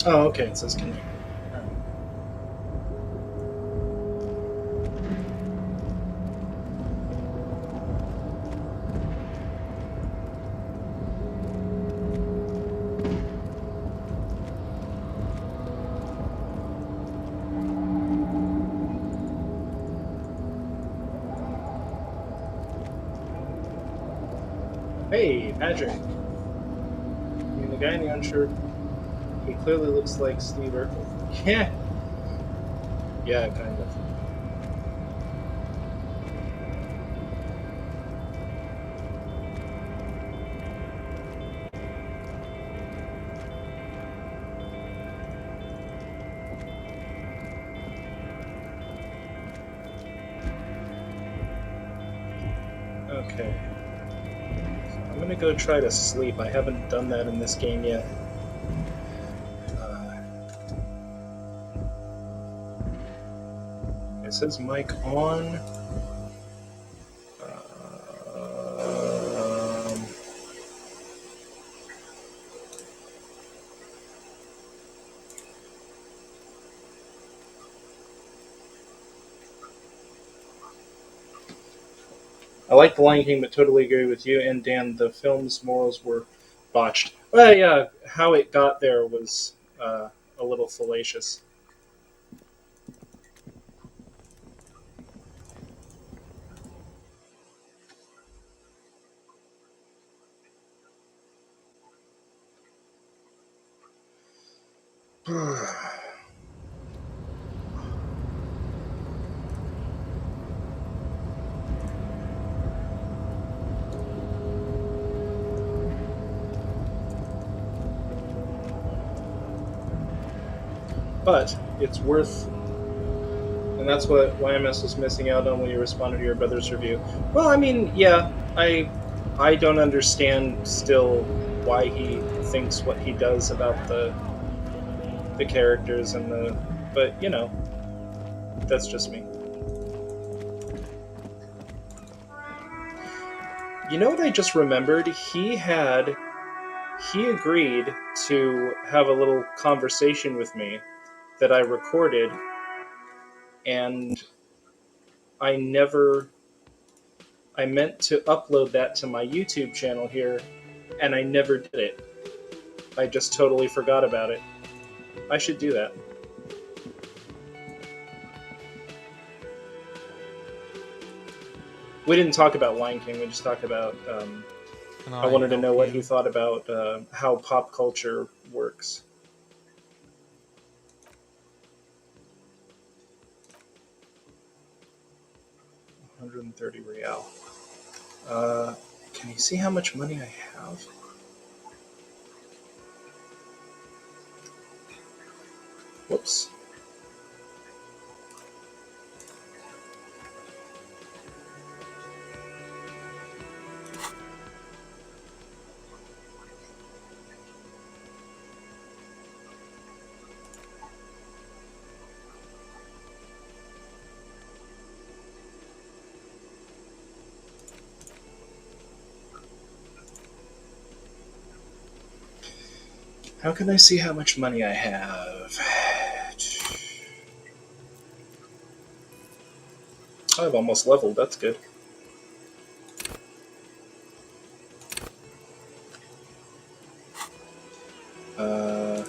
Oh, okay. It says connect. Hey, Patrick. I mean, the guy in the unshirt, he clearly looks like Steve Urkel. Yeah. Yeah, kind of. Okay. So I'm gonna go try to sleep. I haven't done that in this game yet. Uh, it says mic on. Um, I like The Lion King, but totally agree with you and Dan. The film's morals were botched. Well, yeah, how it got there was a little fallacious. But it's worth, and that's what YMS was missing out on when you responded to your brother's review. Well, I mean, yeah, I don't understand still why he thinks what he does about the characters and the, but you know, that's just me. You know what I just remembered? He agreed to have a little conversation with me that I recorded, and I never. I meant to upload that to my YouTube channel here, and I never did it. I just totally forgot about it. I should do that. We didn't talk about Lion King. We just talked about. Can I I wanted to know help what he you? thought about how pop culture works. 130 real. Uh, can you see how much money I have? Whoops. How can I see how much money I have? I've almost leveled. That's good. Uh,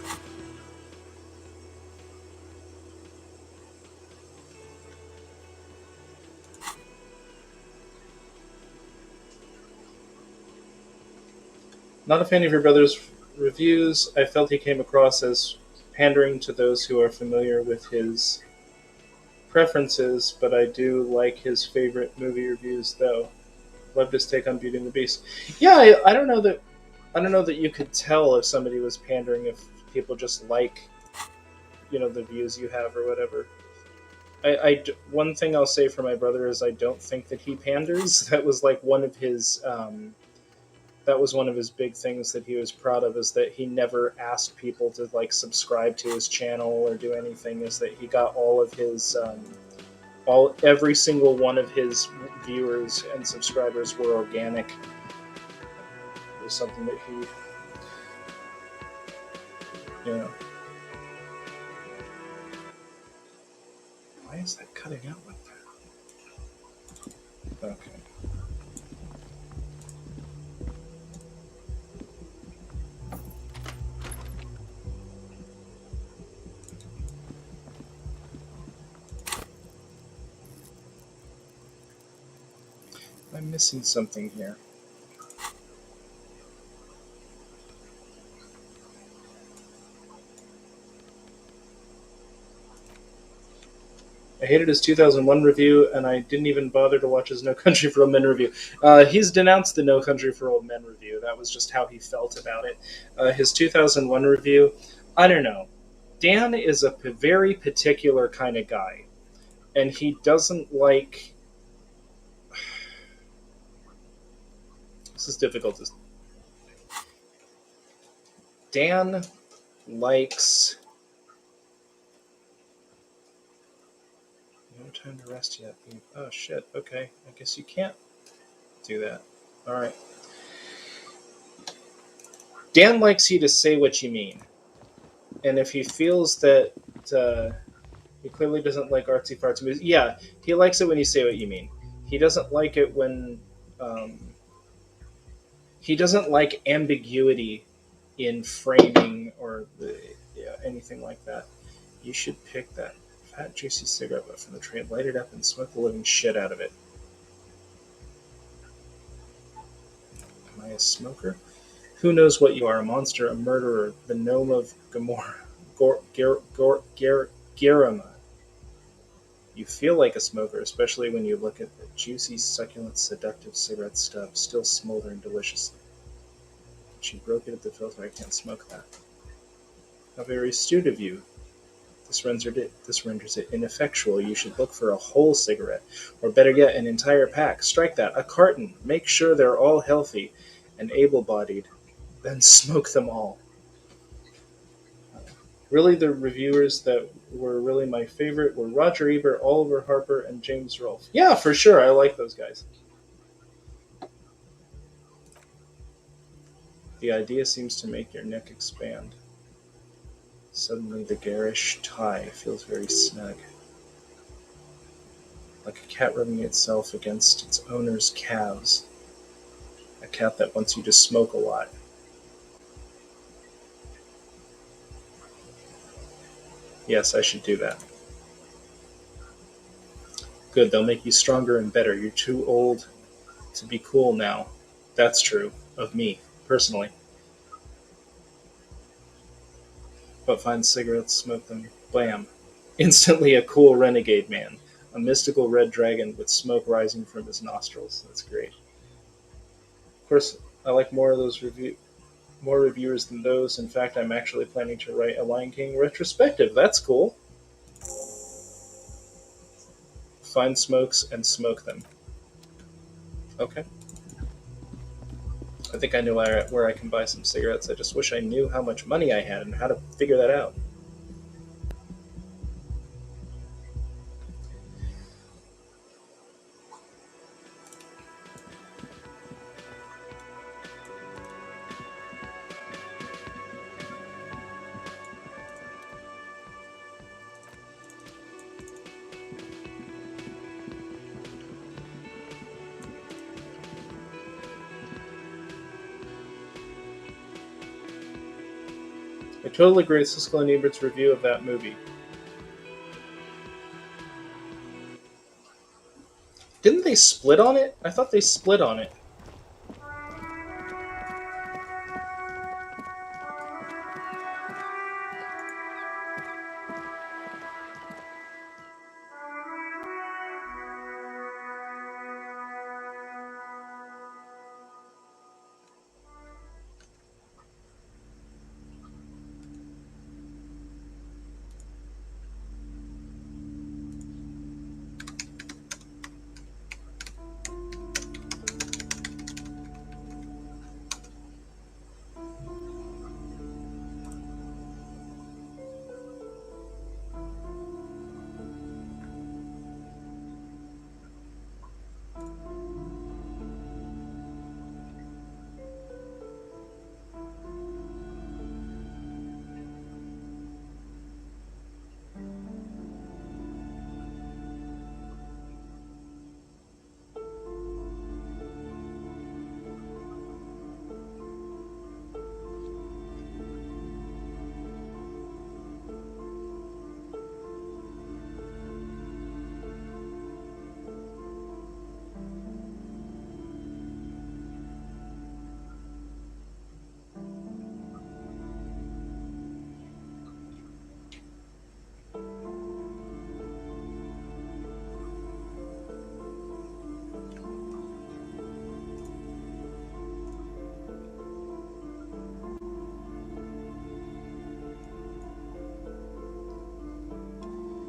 Not a fan of your brother's reviews. I felt he came across as pandering to those who are familiar with his preferences, but I do like his favorite movie reviews, though. Loved his take on Beauty and the Beast. Yeah, I don't know that you could tell if somebody was pandering if people just like the views you have or whatever. One thing I'll say for my brother is I don't think that he panders. That was like one of his that was one of his big things that he was proud of, is that he never asked people to like subscribe to his channel or do anything. Is that he got all of his all every single one of his viewers and subscribers were organic. It was something that he, you know. Why is that cutting out like that? Okay. I'm missing something here. I hated his 2001 review, and I didn't even bother to watch his No Country for Old Men review. He's denounced the No Country for Old Men review. That was just how he felt about it. His 2001 review, I don't know. Dan is a very particular kind of guy, and he doesn't like. This is difficult. Dan likes. No time to rest yet. Oh shit. Okay, I guess you can't do that. All right. Dan likes you to say what you mean, and if he feels that he clearly doesn't like artsy fartsy movies, yeah, he likes it when you say what you mean. He doesn't like it when um, he doesn't like ambiguity in framing or anything like that. You should pick that fat juicy cigarette butt from the tray, light it up, and smoke the living shit out of it. Am I a smoker? Who knows what you are, a monster, a murderer, the gnome of Gomorrah, Garama. You feel like a smoker, especially when you look at the juicy, succulent, seductive cigarette stub still smoldering deliciously. She broke it at the filter. I can't smoke that. How very astute of you. This renders it ineffectual. You should look for a whole cigarette, or better yet, an entire pack. Strike that. A carton. Make sure they're all healthy and able-bodied. Then smoke them all. Really, the reviewers that were really my favorite were Roger Ebert, Oliver Harper, and James Rolfe. Yeah, for sure. I like those guys. The idea seems to make your neck expand. Suddenly, the garish tie feels very snug, like a cat rubbing itself against its owner's calves. A cat that wants you to smoke a lot. Yes, I should do that. Good, they'll make you stronger and better. You're too old to be cool now. That's true. Of me, personally. But find cigarettes, smoke them, blam. Instantly a cool renegade man. A mystical red dragon with smoke rising from his nostrils. That's great. Of course, I like more reviewers than those. In fact, I'm actually planning to write a Lion King retrospective. That's cool. Find smokes and smoke them. Okay. I think I know where I can buy some cigarettes. I just wish I knew how much money I had and how to figure that out. I totally agree with Siskel and Ebert's review of that movie. Didn't they split on it? I thought they split on it.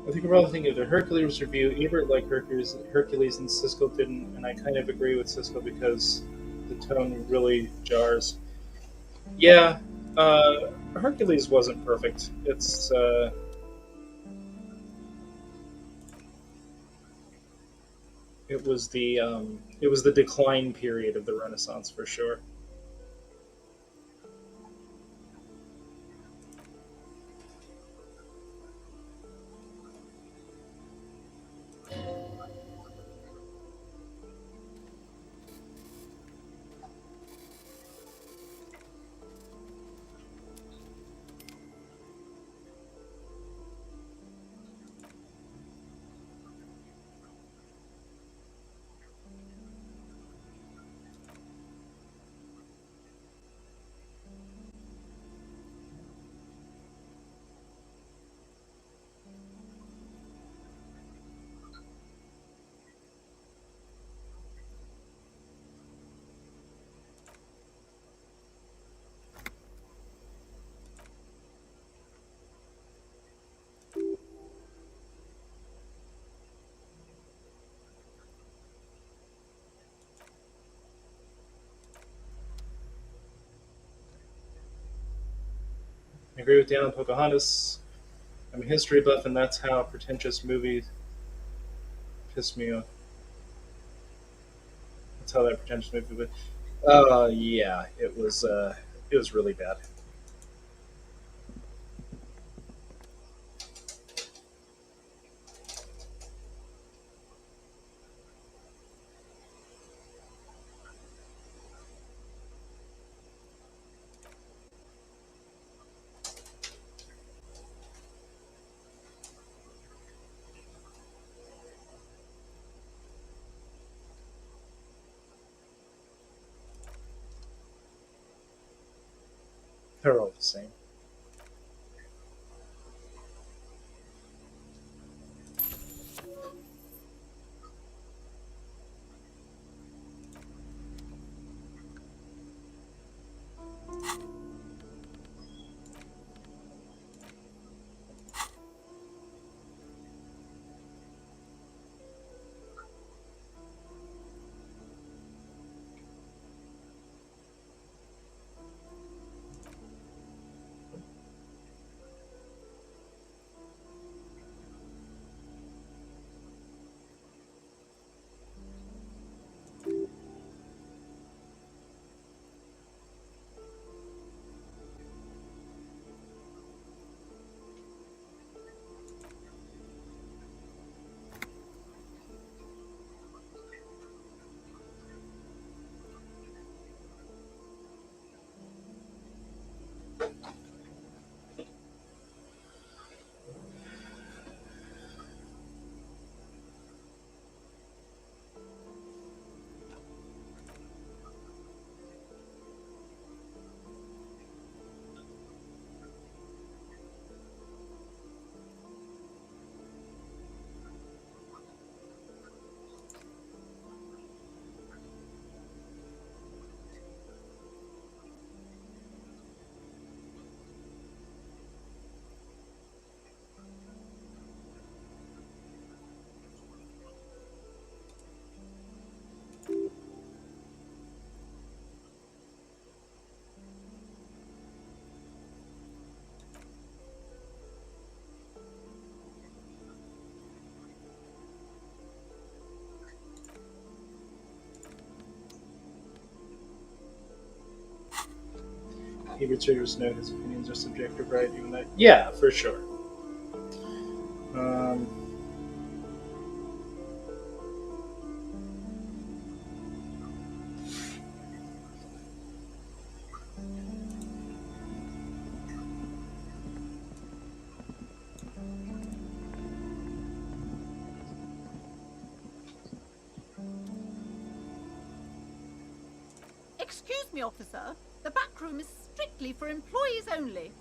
I think we're all thinking of the Hercules review. Ebert liked Hercules, and Siskel didn't, and I kind of agree with Siskel because the tone really jars. Yeah, Hercules wasn't perfect. It was the decline period of the Renaissance for sure. I agree with Dan on Pocahontas. I'm a history buff, and that's how pretentious movies piss me off. That's how that pretentious movie. Yeah, it was really bad. They're all the same. Ebert's readers know his opinions are subjective, right? Even that, yeah, for sure. Um, Excuse me, officer. The back room is strictly for employees only.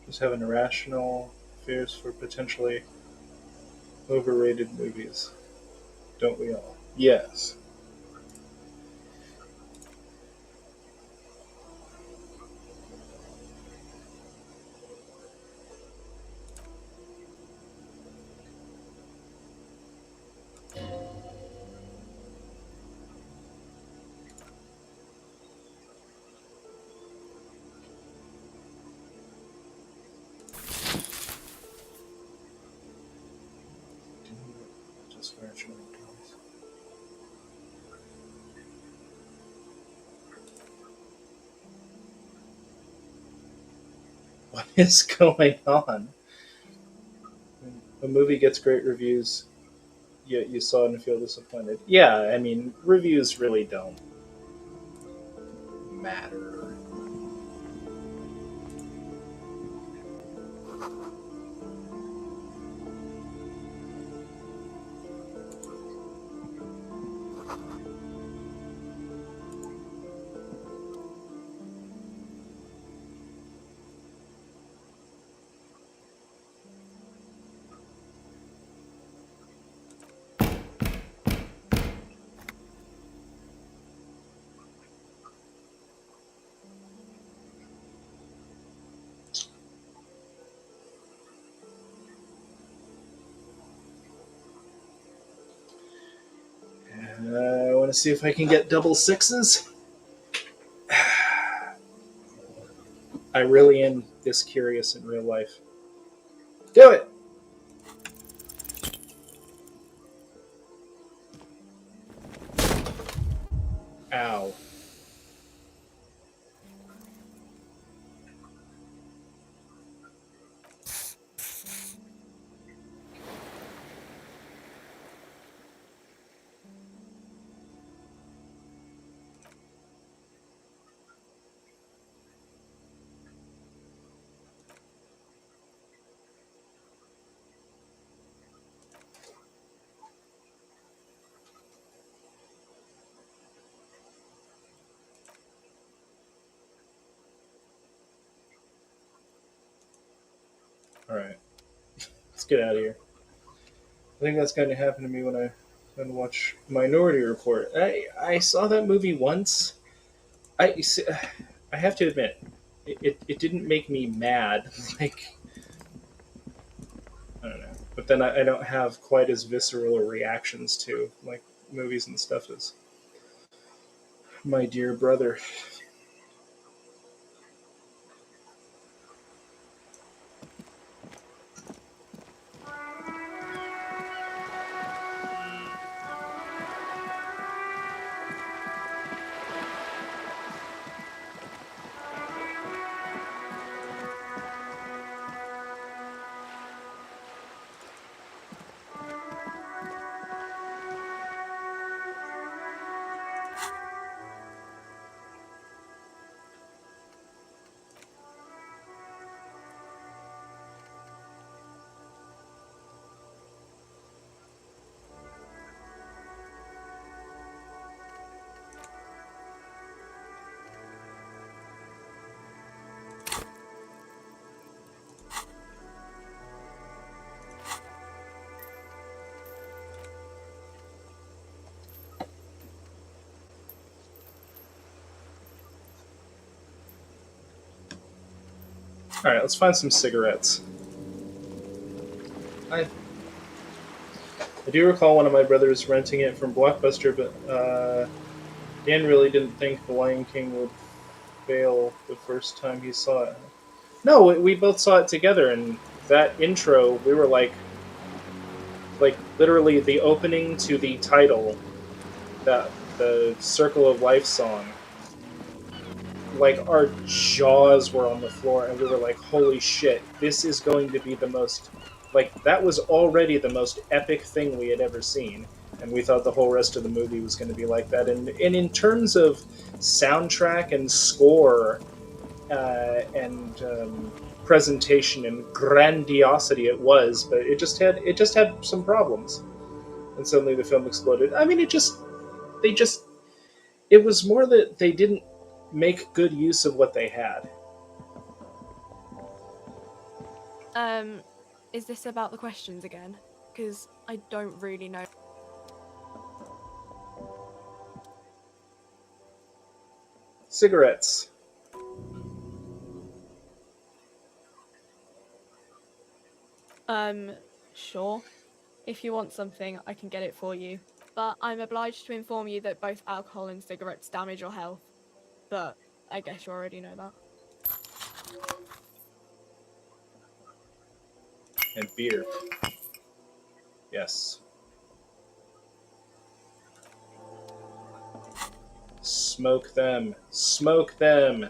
Just having irrational fears for potentially overrated movies, don't we all? Yes. Just virtual guys. What is going on? A movie gets great reviews, yet you saw it and feel disappointed. Yeah, I mean, reviews really don't matter. I want to see if I can get double sixes. I really am this curious in real life. Do it! Ow. Alright, let's get out of here. I think that's going to happen to me when I watch Minority Report. I saw that movie once. I I have to admit, it didn't make me mad. Like, I don't know. But then I don't have quite as visceral reactions to like movies and stuff as my dear brother. All right, let's find some cigarettes. I I do recall one of my brothers renting it from Blockbuster, but Dan really didn't think The Lion King would fail the first time he saw it. No, we both saw it together, and that intro, we were like literally the opening to the title, that the Circle of Life song. Like our jaws were on the floor, and we were like, "Holy shit! This is going to be the most like that was already the most epic thing we had ever seen." And we thought the whole rest of the movie was going to be like that. And in terms of soundtrack and score, and presentation and grandiosity, it was, but it just had some problems. And suddenly the film exploded. I mean, they just it was more that they didn't make good use of what they had. Um, is this about the questions again? Because I don't really know. Cigarettes. Um, sure. If you want something, I can get it for you. But I'm obliged to inform you that both alcohol and cigarettes damage your health. But I guess you already know that. And beer. Yes. Smoke them. Smoke them.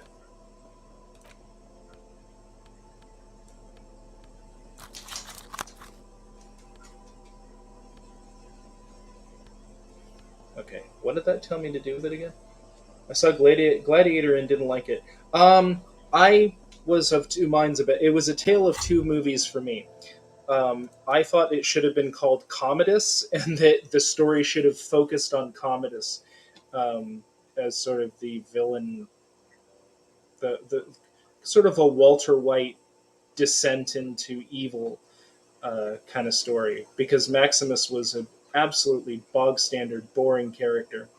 Okay, what did that tell me to do with it again? I saw Gladiator and didn't like it. I was of two minds about it. It was a tale of two movies for me. I thought it should have been called Commodus, and that the story should have focused on Commodus as sort of the villain, the sort of a Walter White descent into evil kind of story, because Maximus was an absolutely bog standard, boring character,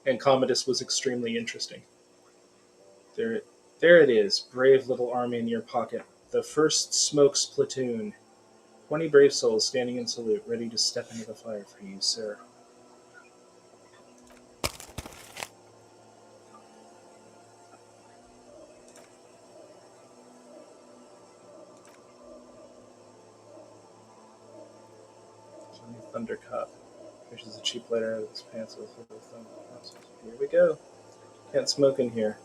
and Commodus was extremely interesting. There, there it is, brave little army in your pocket. The first Smokes platoon. 20 brave souls standing in salute, ready to step into the fire for you, sir. Johnny Thundercup pushes a cheap lighter out of his pants with a little thumb. Here we go. Can't smoke in here.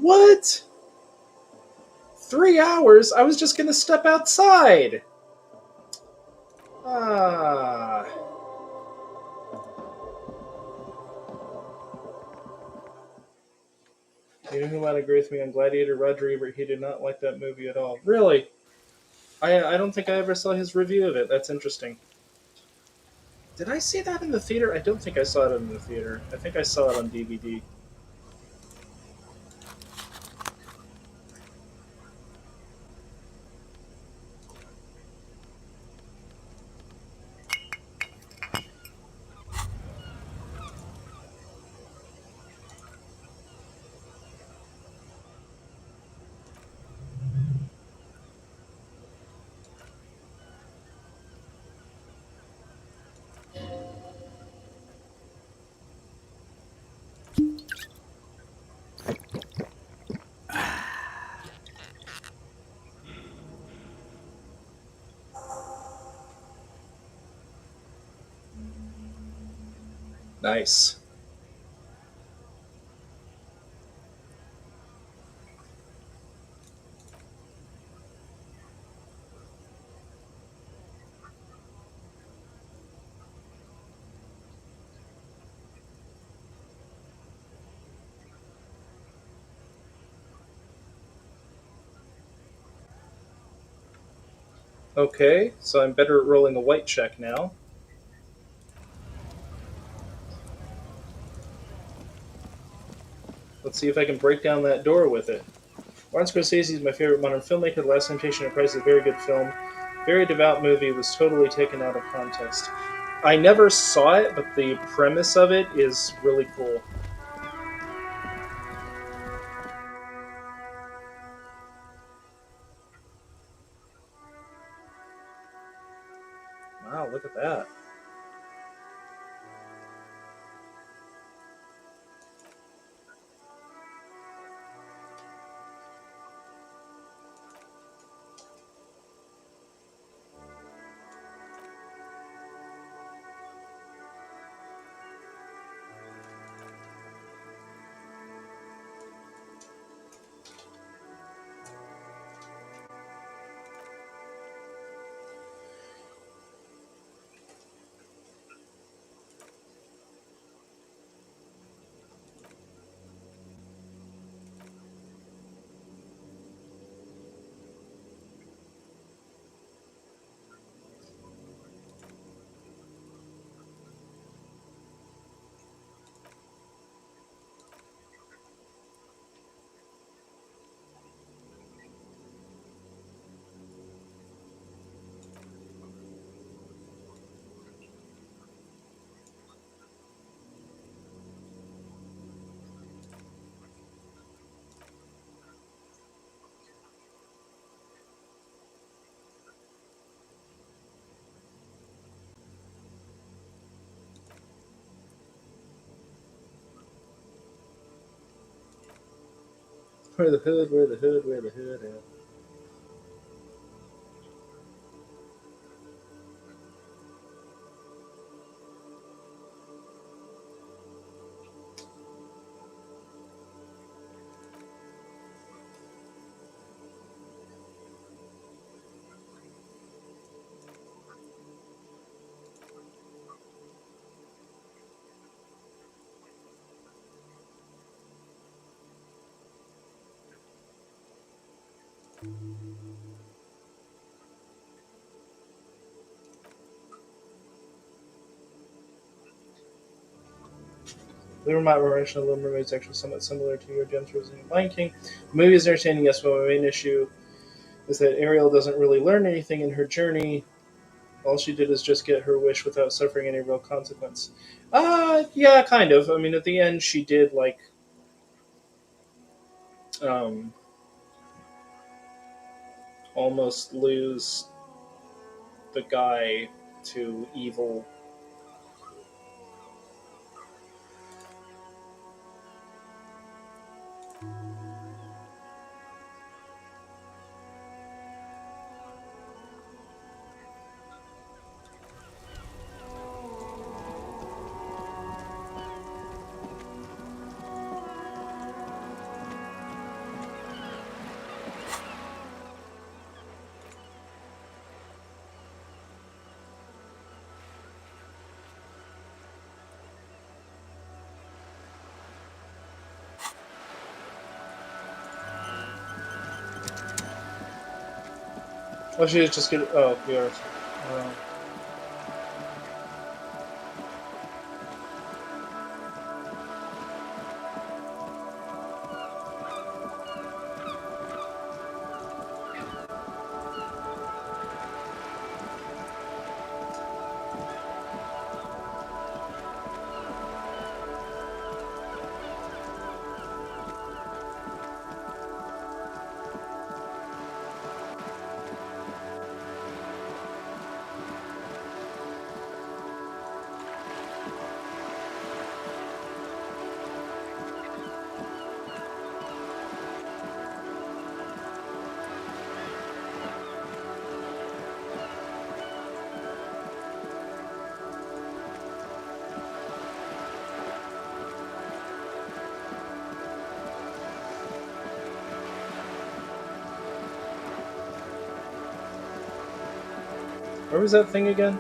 What? 3 hours? I was just gonna step outside. Ah. You know who might agree with me on Gladiator? Roger Ebert. He did not like that movie at all. Really? I don't think I ever saw his review of it. That's interesting. Did I see that in the theater? I don't think I saw it in the theater. I think I saw it on DVD. Nice. Okay, so I'm better at rolling a white check now. Let's see if I can break down that door with it. Martin Scorsese is my favorite modern filmmaker. The Last Temptation of Christ is a very good film. Very devout movie, was totally taken out of context. I never saw it, but the premise of it is really cool. Wow, look at that. Where the hood, where the hood, where the hood at? Little Mermaid and Little Mermaid is actually somewhat similar to Your Gems Frozen and Lion King. The movie is entertaining, yes, but my main issue is that Ariel doesn't really learn anything in her journey. All she did is just get her wish without suffering any real consequence. Yeah, kind of. I mean, at the end, she did like um, almost lose the guy to evil. Oh, she just get. Oh, we are. Where was that thing again?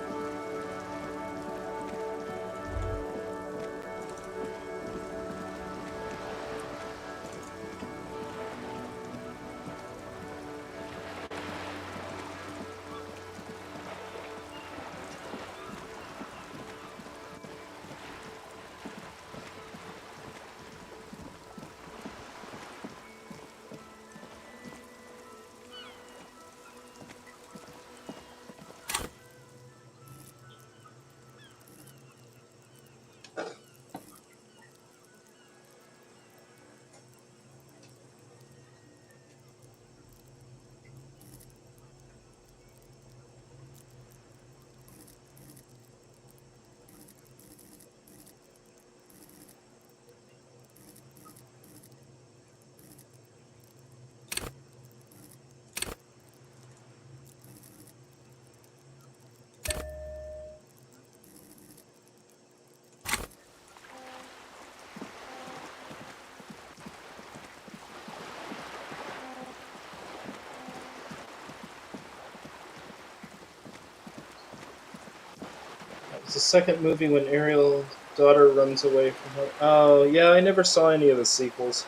It's the second movie when Ariel's daughter runs away from her. Oh, yeah, I never saw any of the sequels.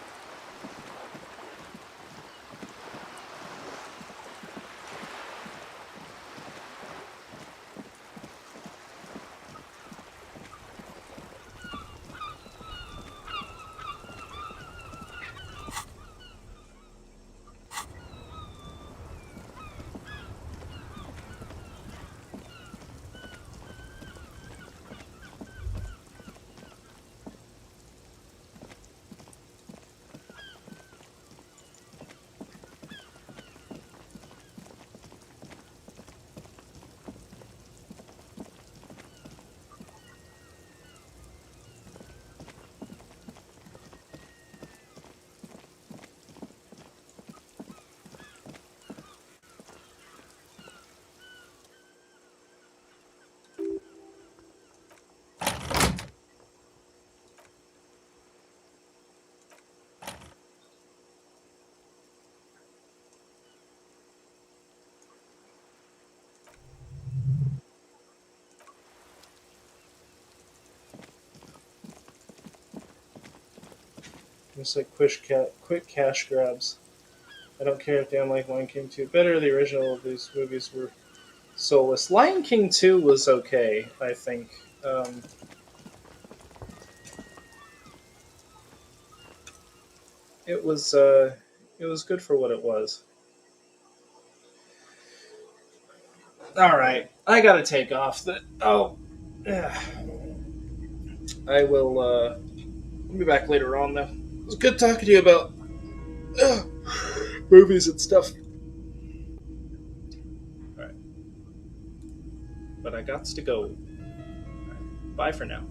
Just like quick cash grabs. I don't care if they unlike Lion King 2 better. The original of these movies were soulless. Lion King 2 was okay, I think. It was it was good for what it was. All right, I gotta take off. Yeah. I will. I'll be back later on though. It was good talking to you about uh, movies and stuff. All right, but I got to go. All right, bye for now.